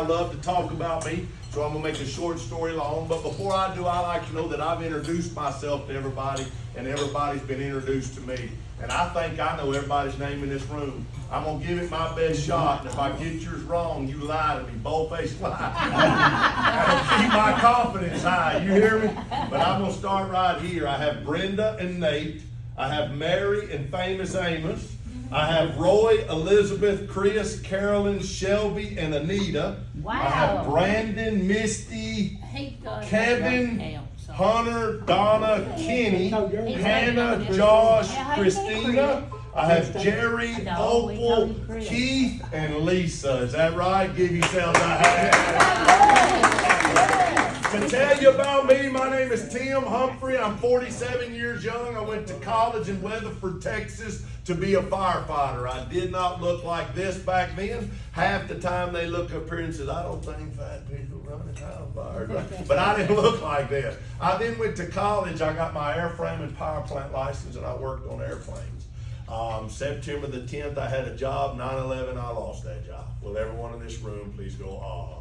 I love to talk about me, so I'm going to make a short story long. But before I do, I like to know that I've introduced myself to everybody, and everybody's been introduced to me. And I think I know everybody's name in this room. I'm going to give it my best shot, and if I get yours wrong, you lie to me, bold-faced lie. That'll keep my confidence high, you hear me? But I'm going to start right here. I have Brenda and Nate. I have Mary and Famous Amos. I have Roy, Elizabeth, Chris, Carolyn, Shelby, and Anita. Wow. I have Brandon, Misty, Kevin, Hunter, Donna, Kenny, Hannah, Josh, Christina. I have Jerry, Opal, Keith, and Lisa. Is that right? Give yourselves a hand. To tell you about me, my name is Tim Humphrey. I'm 47 years young. I went to college in Weatherford, Texas to be a firefighter. I did not look like this back then. Half the time they look up here and says, I don't think fat people run a house fire. But I didn't look like this. I then went to college. I got my airframe and power plant license, and I worked on airplanes. September the 10th, I had a job. 9/11, I lost that job. Will everyone in this room please go, aww.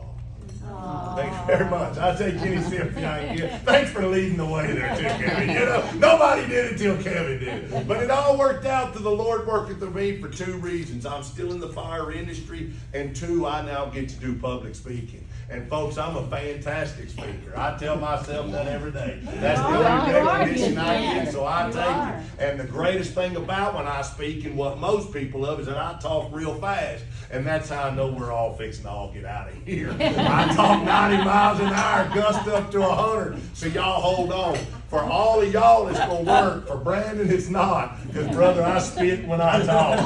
Thank you very much. I take any sip behind you. Thanks for leading the way there too, Kevin. You know, nobody did it till Kevin did it. But it all worked out to the Lord working through me for two reasons. I'm still in the fire industry, and two, I now get to do public speaking. And folks, I'm a fantastic speaker. I tell myself that every day. That's the only recognition I get, so I take it. And the greatest thing about when I speak, and what most people love, is that I talk real fast. And that's how I know we're all fixing to all get out of here. I talk 90 miles an hour, gust up to 100. So y'all hold on. For all of y'all, it's going to work. For Brandon, it's not. Because, brother, I spit when I talk.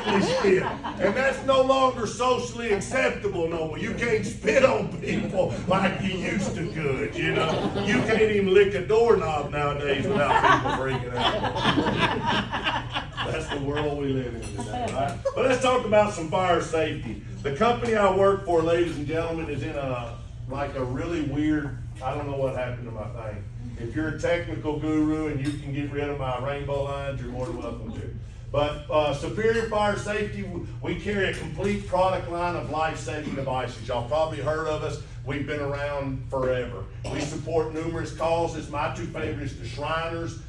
Dramatically spit. And that's no longer socially acceptable no more. You can't spit on people like you used to could, you know. You can't even lick a doorknob nowadays without people freaking out. That's the world we live in today, right? But let's talk about some fire safety. The company I work for, ladies and gentlemen, is in a really weird, I don't know what happened to my thing. If you're a technical guru and you can get rid of my rainbow lines, you're more than welcome to. But Superior Fire Safety, we carry a complete product line of life-saving devices. Y'all probably heard of us. We've been around forever. We support numerous causes. My two favorites, the Shriners,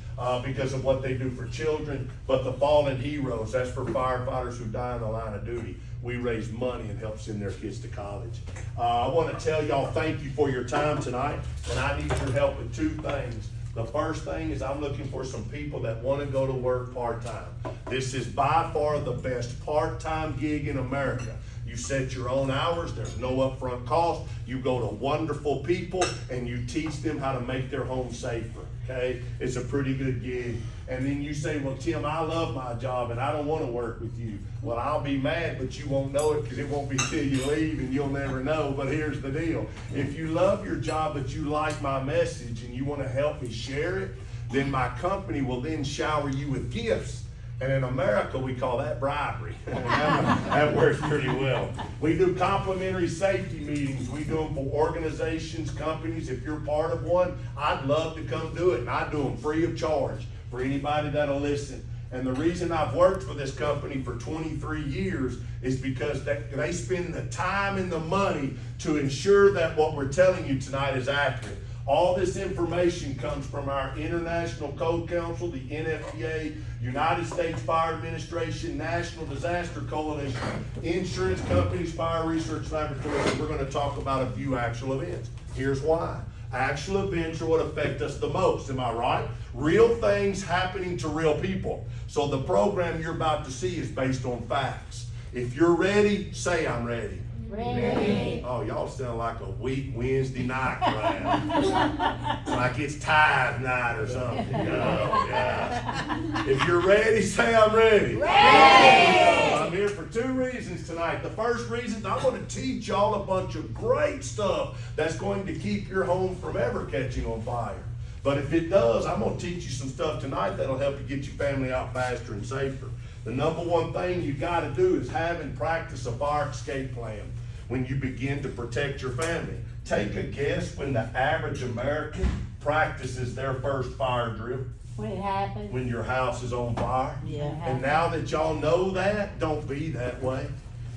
because of what they do for children, but the Fallen Heroes, that's for firefighters who die in the line of duty. We raise money and help send their kids to college. I want to tell y'all thank you for your time tonight, and I need your help with two things. The first thing is I'm looking for some people that want to go to work part-time. This is by far the best part-time gig in America. You set your own hours, there's no upfront cost. You go to wonderful people and you teach them how to make their home safer. Okay, it's a pretty good gig. And then you say, well, Tim, I love my job and I don't want to work with you. Well, I'll be mad, but you won't know it because it won't be till you leave and you'll never know. But here's the deal. If you love your job, but you like my message and you want to help me share it, then my company will then shower you with gifts. And in America, we call that bribery. That works pretty well. We do complimentary safety meetings. We do them for organizations, companies. If you're part of one, I'd love to come do it. And I do them free of charge for anybody that'll listen. And the reason I've worked for this company for 23 years is because they spend the time and the money to ensure that what we're telling you tonight is accurate. All this information comes from our International Code Council, the NFPA, United States Fire Administration, National Disaster Coalition, insurance companies, fire research laboratories. We're going to talk about a few actual events. Here's why. Actual events are what affect us the most, am I right? Real things happening to real people. So the program you're about to see is based on facts. If you're ready, say I'm ready. Ready. Oh, y'all sound like a weak Wednesday night crowd. Like it's tithe night or something. Oh, gosh. If you're ready, say I'm ready. Ready. I'm here for two reasons tonight. The first reason, I want to teach y'all a bunch of great stuff that's going to keep your home from ever catching on fire. But if it does, I'm going to teach you some stuff tonight that'll help you get your family out faster and safer. The number one thing you got to do is have and practice a fire escape plan when you begin to protect your family. Take a guess when the average American practices their first fire drill. When it happens. When your house is on fire. Yeah. And now that y'all know that, don't be that way.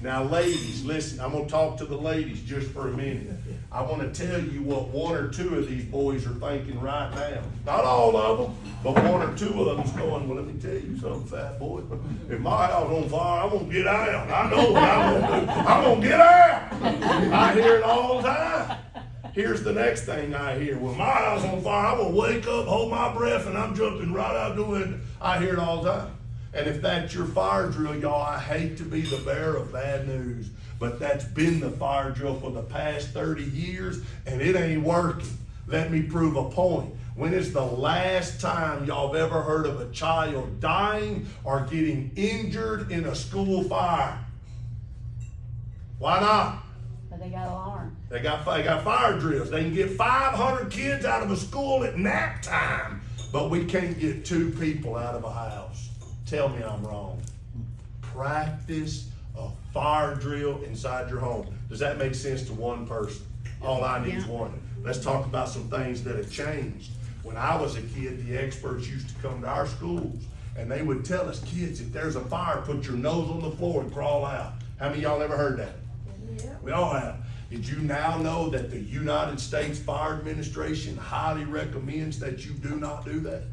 Now, ladies, listen, I'm gonna talk to the ladies just for a minute. I wanna tell you what one or two of these boys are thinking right now. Not all of them, but one or two of them's going, well, let me tell you something, fat boy. If my house on fire, I'm gonna get out. I know what I'm gonna do. I'm gonna get out. I hear it all the time. Here's the next thing I hear. When my house on fire, I'm gonna wake up, hold my breath, and I'm jumping right out the window. I hear it all the time. And if that's your fire drill, y'all, I hate to be the bearer of bad news, but that's been the fire drill for the past 30 years, and it ain't working. Let me prove a point. When is the last time y'all have ever heard of a child dying or getting injured in a school fire? Why not? But they got alarm. They got fire drills. They can get 500 kids out of a school at nap time, but we can't get 2 people out of a house. Tell me I'm wrong. Practice a fire drill inside your home. Does that make sense to one person? All I need is one. Let's talk about some things that have changed. When I was a kid, the experts used to come to our schools and they would tell us, kids, if there's a fire, put your nose on the floor and crawl out. How many of y'all ever heard that? Yeah. We all have. Did you now know that the United States Fire Administration highly recommends that you do not do that?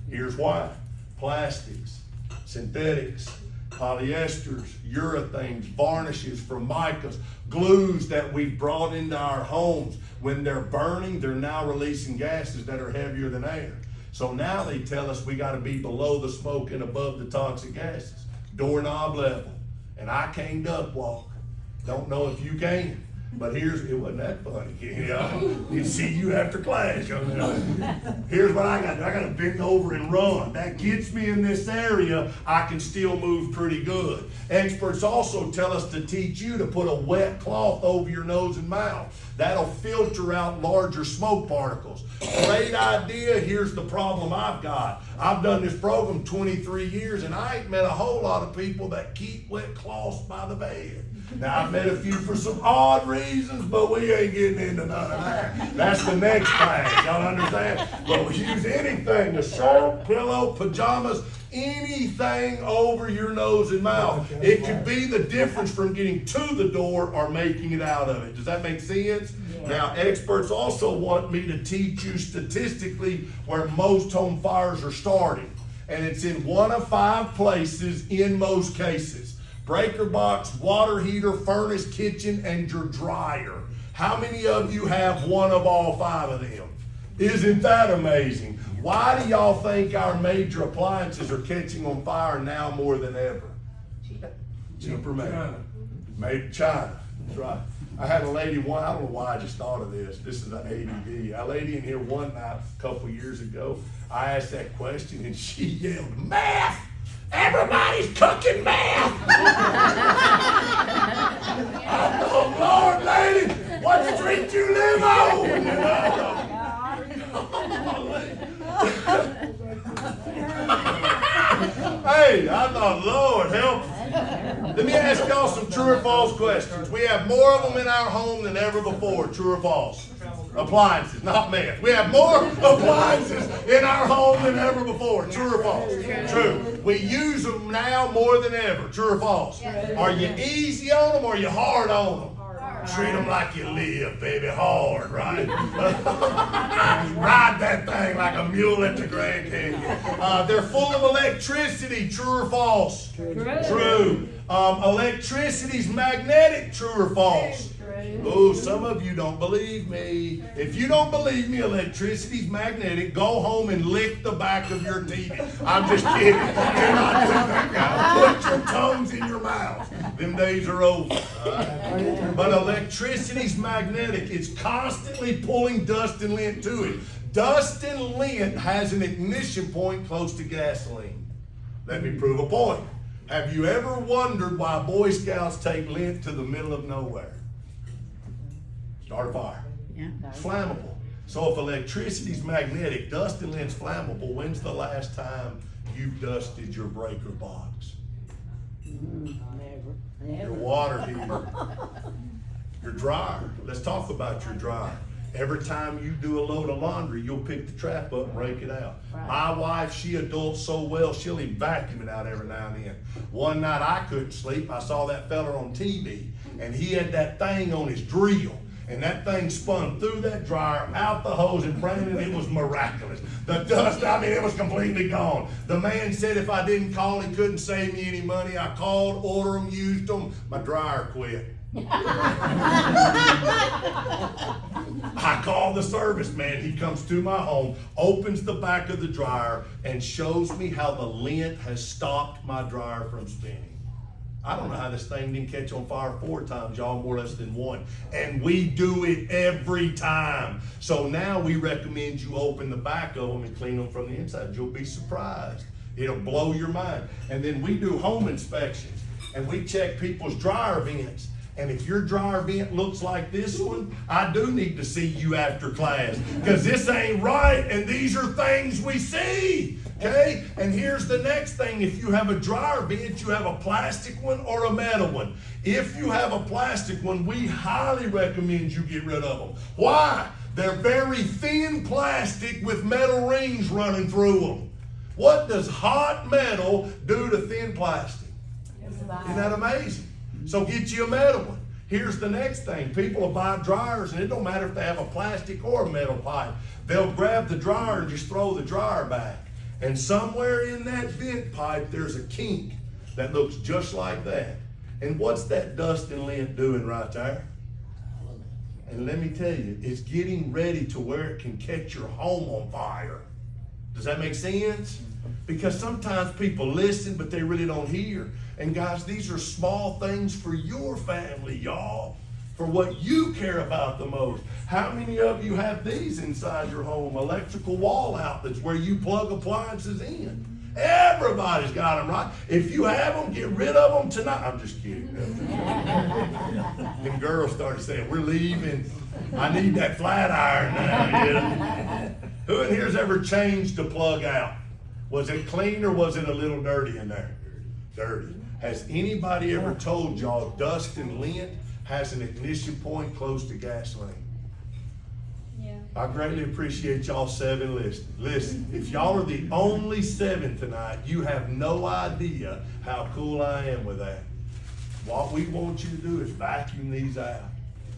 Here's why. Plastics, synthetics, polyesters, urethanes, varnishes, formicas, glues that we've brought into our homes. When they're burning, they're now releasing gases that are heavier than air. So now they tell us we gotta be below the smoke and above the toxic gases, doorknob level. And I can't duck walk. Don't know if you can. But it wasn't that funny, you know? You see you after class, you know? Here's what I got to do. I got to bend over and run. That gets me in this area. I can still move pretty good. Experts also tell us to teach you to put a wet cloth over your nose and mouth. That'll filter out larger smoke particles. Great idea. Here's the problem I've got. I've done this program 23 years, and I ain't met a whole lot of people that keep wet cloths by the bed. Now, I've met a few for some odd reasons, but we ain't getting into none of that. That's the next class, y'all understand? But we use anything, a shirt, pillow, pajamas, anything over your nose and mouth. It could be the difference from getting to the door or making it out of it. Does that make sense? Yeah. Now, experts also want me to teach you statistically where most home fires are starting. And it's in one of 5 places in most cases. Breaker box, water heater, furnace, kitchen, and your dryer. How many of you have one of all 5 of them? Isn't that amazing? Why do y'all think our major appliances are catching on fire now more than ever? Cheaper made. Made in China. That's right. I had a lady one, I don't know why I just thought of this. This is an ADD. A lady in here one night a couple years ago, I asked that question and she yelled, "Math! Everybody's cooking math!" Oh, Lord, lady, what street you live on? Hey, I thought, Lord, help us. Let me ask y'all some true or false questions. We have more of them in our home than ever before. True or false? Appliances, not math. We have more appliances in our home than ever before. True or false? True. We use them now more than ever. True or false? Are you easy on them or are you hard on them? Treat them like you live, baby, hard, right? Ride that thing like a mule at the Grand Canyon. They're full of electricity. True or false? True. Electricity's magnetic. True or false? Oh, some of you don't believe me. If you don't believe me, electricity's magnetic. Go home and lick the back of your teeth. I'm just kidding. You're not doing that, guys. Put your tongues in your mouth. Them days are over. But electricity's magnetic. It's constantly pulling dust and lint to it. Dust and lint has an ignition point close to gasoline. Let me prove a point. Have you ever wondered why Boy Scouts take lint to the middle of nowhere? Start a fire. Yeah. Flammable. So if electricity's magnetic, dust and lint's flammable, when's the last time you've dusted your breaker box? Never. Your water heater. Your dryer. Let's talk about your dryer. Every time you do a load of laundry, you'll pick the trap up and rake it out. Right. My wife, she adults so well, she'll even vacuum it out every now and then. One night I couldn't sleep. I saw that fella on TV, and he had that thing on his drill. And that thing spun through that dryer, out the hose, and Brandon, it was miraculous. The dust, I mean, it was completely gone. The man said if I didn't call, he couldn't save me any money. I called, ordered them, used them, my dryer quit. I called the service man. He comes to my home, opens the back of the dryer, and shows me how the lint has stopped my dryer from spinning. I don't know how this thing didn't catch on fire 4 times, y'all, more or less than 1. And we do it every time. So now we recommend you open the back of them and clean them from the inside. You'll be surprised. It'll blow your mind. And then we do home inspections, and we check people's dryer vents. And if your dryer vent looks like this one, I do need to see you after class, because this ain't right, and these are things we see. Okay? And here's the next thing. If you have a dryer vent, you have a plastic one or a metal one. If you have a plastic one, we highly recommend you get rid of them. Why? They're very thin plastic with metal rings running through them. What does hot metal do to thin plastic? Isn't that amazing? So get you a metal one. Here's the next thing. People will buy dryers, and it don't matter if they have a plastic or a metal pipe. They'll grab the dryer and just throw the dryer back. And somewhere in that vent pipe, there's a kink that looks just like that. And what's that dust and lint doing right there? And let me tell you, it's getting ready to where it can catch your home on fire. Does that make sense? Because sometimes people listen, but they really don't hear. And guys, these are small things for your family, y'all. For what you care about the most. How many of you have these inside your home? Electrical wall outlets where you plug appliances in. Everybody's got them, right? If you have them, get rid of them tonight. I'm just kidding. Them girls started saying, we're leaving. I need that flat iron now. You know? Who in here's ever changed the plug out? Was it clean or was it a little dirty in there? Dirty. Has anybody ever told y'all dust and lint has an ignition point close to gasoline? Yeah. I greatly appreciate y'all 7 listening. Listen, if y'all are the only 7 tonight, you have no idea how cool I am with that. What we want you to do is vacuum these out.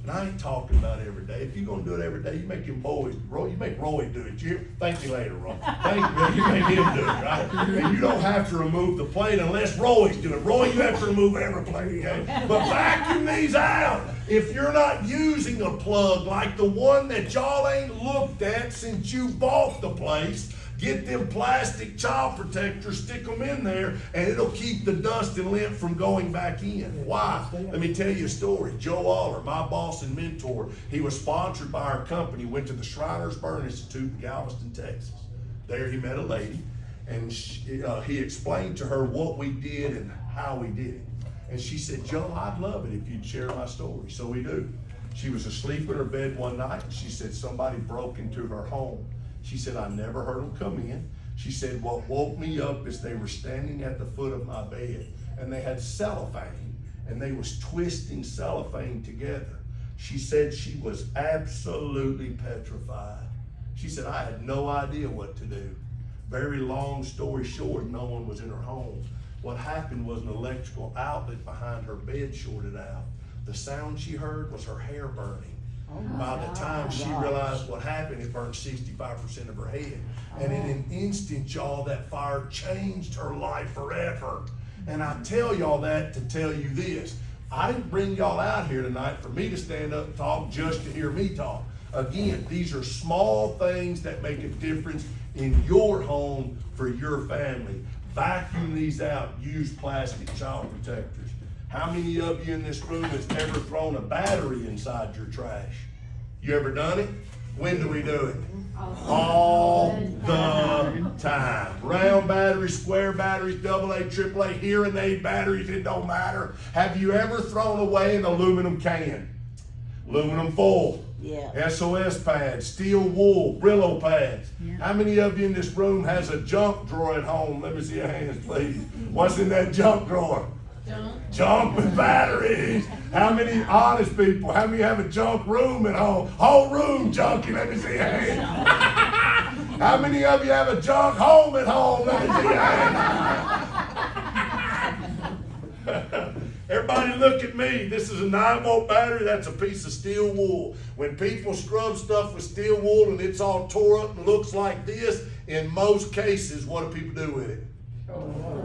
And I ain't talking about every day. If you're going to do it every day, you make your boys, you make Roy do it. Thank you later, Roy. Thank you. You make him do it, right? And you don't have to remove the plate unless Roy's doing it. Roy, you have to remove every plate, okay? But vacuum these out. If you're not using a plug like the one that y'all ain't looked at since you bought the place, get them plastic child protectors, stick them in there, and it'll keep the dust and lint from going back in. Why? Let me tell you a story. Joe Aller, my boss and mentor, he was sponsored by our company, went to the Shriners Burn Institute in Galveston, Texas. There he met a lady, and he explained to her what we did and how we did it. And she said, Joe, I'd love it if you'd share my story. So we do. She was asleep in her bed one night, and she said somebody broke into her home. She said, I never heard them come in. She said, what woke me up is they were standing at the foot of my bed, and they had cellophane, and they was twisting cellophane together. She said she was absolutely petrified. She said, I had no idea what to do. Very long story short, no one was in her home. What happened was an electrical outlet behind her bed shorted out. The sound she heard was her hair burning. By the time she realized what happened, it burned 65% of her head. And in an instant, y'all, that fire changed her life forever. And I tell y'all that to tell you this. I didn't bring y'all out here tonight for me to stand up and talk just to hear me talk. Again, these are small things that make a difference in your home for your family. Vacuum these out. Use plastic child protectors. How many of you in this room has ever thrown a battery inside your trash? You ever done it? When do we do it? All the time. Round batteries, square batteries, AA, AAA, hearing aid batteries, it don't matter. Have you ever thrown away an aluminum can? Aluminum foil. Yeah. SOS pads, steel wool, Brillo pads. Yeah. How many of you in this room has a junk drawer at home? Let me see your hands, please. What's in that junk drawer? Junk with batteries. How many honest people? How many have a junk room at home? Whole room junky. Let me see your hand. How many of you have a junk home at home? Let me see your hand. Everybody look at me. This is a 9-volt battery. That's a piece of steel wool. When people scrub stuff with steel wool and it's all tore up and looks like this, in most cases, what do people do with it?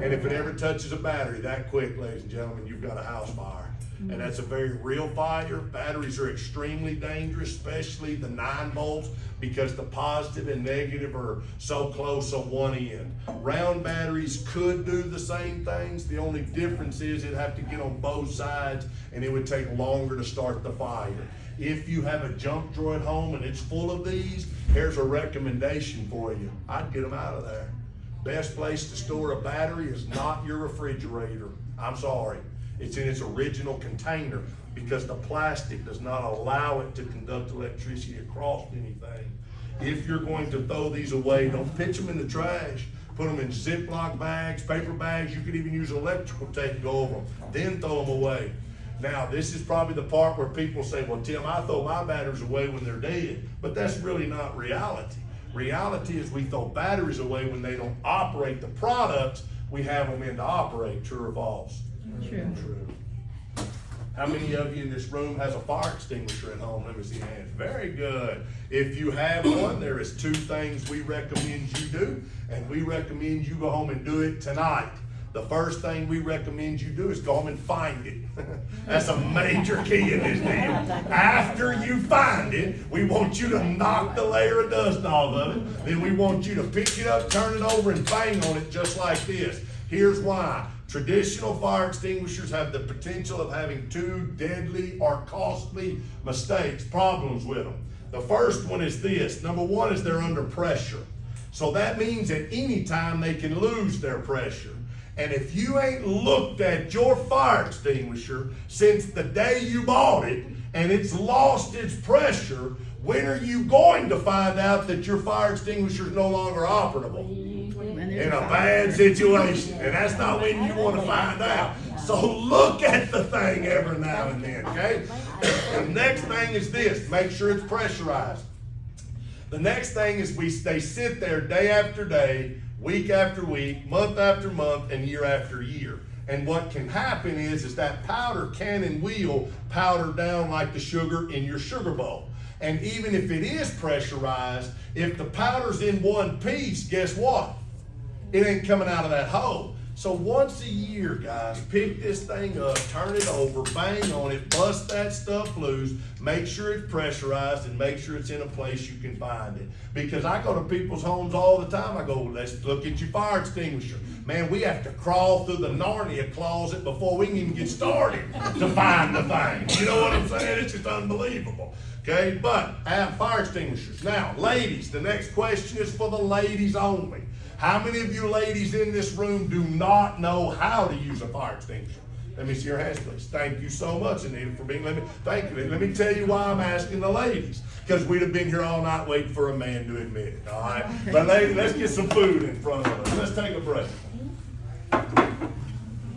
And if it ever touches a battery that quick, ladies and gentlemen, you've got a house fire. And that's a very real fire. Batteries are extremely dangerous, especially the 9 volts, because the positive and negative are so close on one end. Round batteries could do the same things. The only difference is it'd have to get on both sides and it would take longer to start the fire. If you have a junk drawer at home and it's full of these, here's a recommendation for you. I'd get them out of there. Best place to store a battery is not your refrigerator. I'm sorry. It's in its original container because the plastic does not allow it to conduct electricity across anything. If you're going to throw these away, don't pitch them in the trash. Put them in Ziploc bags, paper bags. You could even use electrical tape to go over them. Then throw them away. Now, this is probably the part where people say, well, Tim, I throw my batteries away when they're dead. But that's really not reality. Reality is we throw batteries away when they don't operate the products we have them in to operate. True or false? True. True. How many of you in this room has a fire extinguisher at home? Let me see your hands. Very good. If you have one, there is 2 things we recommend you do, and we recommend you go home and do it tonight. The first thing we recommend you do is go home and find it. That's a major key in this deal. After you find it, we want you to knock the layer of dust off of it. Then we want you to pick it up, turn it over, and bang on it just like this. Here's why. Traditional fire extinguishers have the potential of having 2 deadly or costly problems with them. The first one is this. Number 1 is they're under pressure. So that means at any time they can lose their pressure. And if you ain't looked at your fire extinguisher since the day you bought it and it's lost its pressure, when are you going to find out that your fire extinguisher is no longer operable? In a bad situation. And that's not when you want to find out. So look at the thing every now and then, okay? The next thing is this. Make sure it's pressurized. The next thing is they sit there day after day, week after week, month after month, and year after year. And what can happen is that powder can and will powder down like the sugar in your sugar bowl. And even if it is pressurized, if the powder's in one piece, guess what? It ain't coming out of that hole. So once a year, guys, pick this thing up, turn it over, bang on it, bust that stuff loose, make sure it's pressurized, and make sure it's in a place you can find it. Because I go to people's homes all the time. I go, let's look at your fire extinguisher. Man, we have to crawl through the Narnia closet before we can even get started to find the thing. You know what I'm saying? It's just unbelievable. Okay, but I have fire extinguishers. Now, ladies, the next question is for the ladies only. How many of you ladies in this room do not know how to use a fire extinguisher? Let me see your hands, please. Thank you so much, Anita, for being. Thank you. Let me tell you why I'm asking the ladies. Because we'd have been here all night waiting for a man to admit it. All right. But ladies, let's get some food in front of us. Let's take a break.